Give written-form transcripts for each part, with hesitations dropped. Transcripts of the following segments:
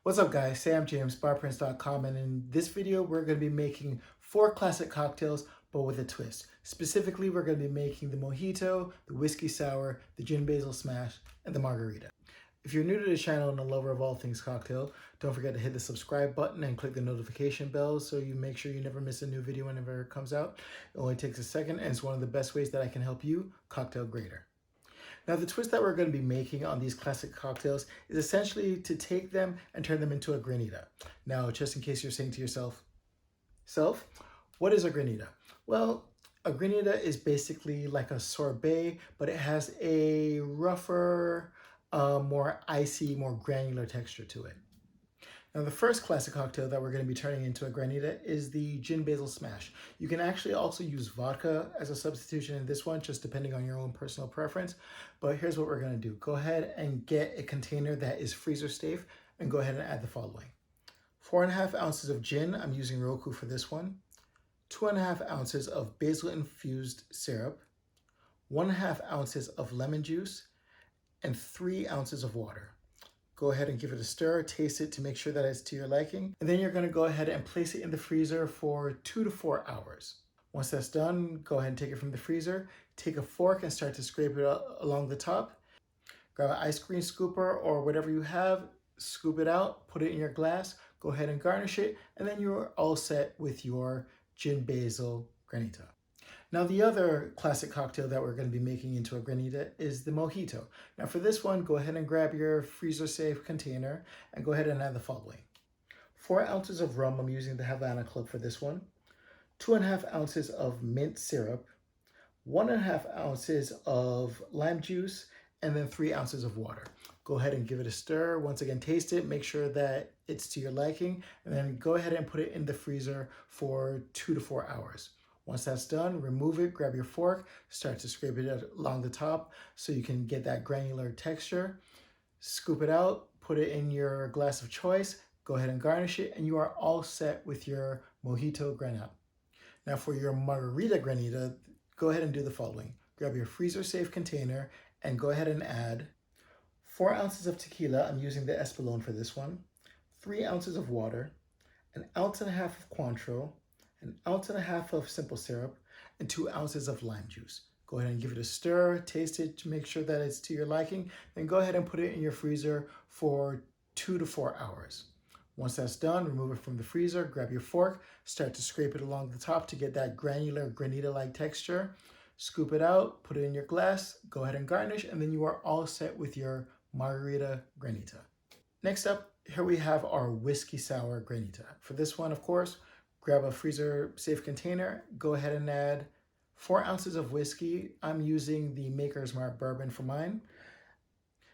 What's up guys, Sam James, barprince.com, and in this video we're going to be making 4 classic cocktails but with a twist. Specifically, we're going to be making the Mojito, the Whiskey Sour, the Gin Basil Smash, and the Margarita. If you're new to the channel and a lover of all things cocktail, don't forget to hit the subscribe button and click the notification bell so you make sure you never miss a new video whenever it comes out. It only takes a second and it's one of the best ways that I can help you cocktail greater. Now, the twist that we're going to be making on these classic cocktails is essentially to take them and turn them into a granita. Now, just in case you're saying to yourself, what is a granita? Well, a granita is basically like a sorbet, but it has a rougher, more icy, more granular texture to it. Now, the first classic cocktail that we're going to be turning into a granita is the Gin Basil Smash. You can actually also use vodka as a substitution in this one, just depending on your own personal preference. But here's what we're going to do. Go ahead and get a container that is freezer safe and go ahead and add the following. 4.5 ounces of gin. I'm using Roku for this one. 2.5 ounces of basil infused syrup. 1.5 ounces of lemon juice and 3 ounces of water. Go ahead and give it a stir, taste it to make sure that it's to your liking. And then you're gonna go ahead and place it in the freezer for 2 to 4 hours. Once that's done, go ahead and take it from the freezer. Take a fork and start to scrape it along the top. Grab an ice cream scooper or whatever you have, scoop it out, put it in your glass, go ahead and garnish it, and then you're all set with your Gin Basil Granita. Now, the other classic cocktail that we're going to be making into a granita is the Mojito. Now, for this one, go ahead and grab your freezer-safe container and go ahead and add the following. 4 ounces of rum. I'm using the Havana Club for this one. 2.5 ounces of mint syrup. 1.5 ounces of lime juice, and then 3 ounces of water. Go ahead and give it a stir. Once again, taste it. Make sure that it's to your liking, and then go ahead and put it in the freezer for 2 to 4 hours. Once that's done, remove it, grab your fork, start to scrape it along the top so you can get that granular texture. Scoop it out, put it in your glass of choice, go ahead and garnish it, and you are all set with your Mojito Granita. Now, for your Margarita Granita, go ahead and do the following. Grab your freezer-safe container and go ahead and add 4 ounces of tequila. I'm using the Espolón for this one. 3 ounces of water, 1.5 ounces of Cointreau, 1.5 ounces of simple syrup, and 2 ounces of lime juice. Go ahead and give it a stir, taste it to make sure that it's to your liking, then go ahead and put it in your freezer for 2 to 4 hours. Once that's done, remove it from the freezer, grab your fork, start to scrape it along the top to get that granular granita-like texture. Scoop it out, put it in your glass, go ahead and garnish, and then you are all set with your Margarita Granita. Next up, here we have our Whiskey Sour Granita. For this one, of course, grab a freezer-safe container, go ahead and add 4 ounces of whiskey. I'm using the Maker's Mark bourbon for mine.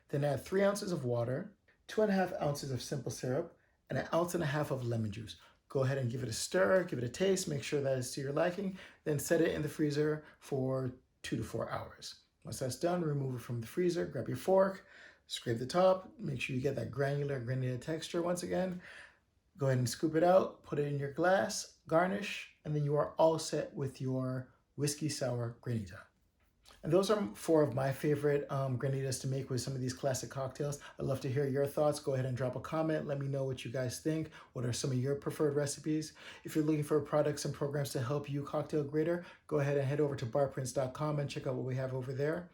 Then add 3 ounces of water, 2.5 ounces of simple syrup, and 1.5 ounces of lemon juice. Go ahead and give it a stir, give it a taste, make sure that it's to your liking, then set it in the freezer for 2 to 4 hours. Once that's done, remove it from the freezer, grab your fork, scrape the top, make sure you get that granular granita texture once again. Go ahead and scoop it out, put it in your glass, garnish, and then you are all set with your Whiskey Sour Granita. And those are 4 of my favorite granitas to make with some of these classic cocktails. I'd love to hear your thoughts. Go ahead and drop a comment. Let me know what you guys think. What are some of your preferred recipes? If you're looking for products and programs to help you cocktail greater, go ahead and head over to barprince.com and check out what we have over there.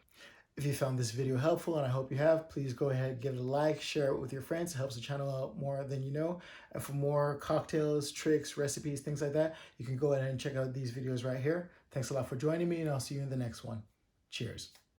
If you found this video helpful, and I hope you have, please go ahead and give it a like, share it with your friends. It helps the channel out more than you know. And for more cocktails, tricks, recipes, things like that, you can go ahead and check out these videos right here. Thanks a lot for joining me, and I'll see you in the next one. Cheers.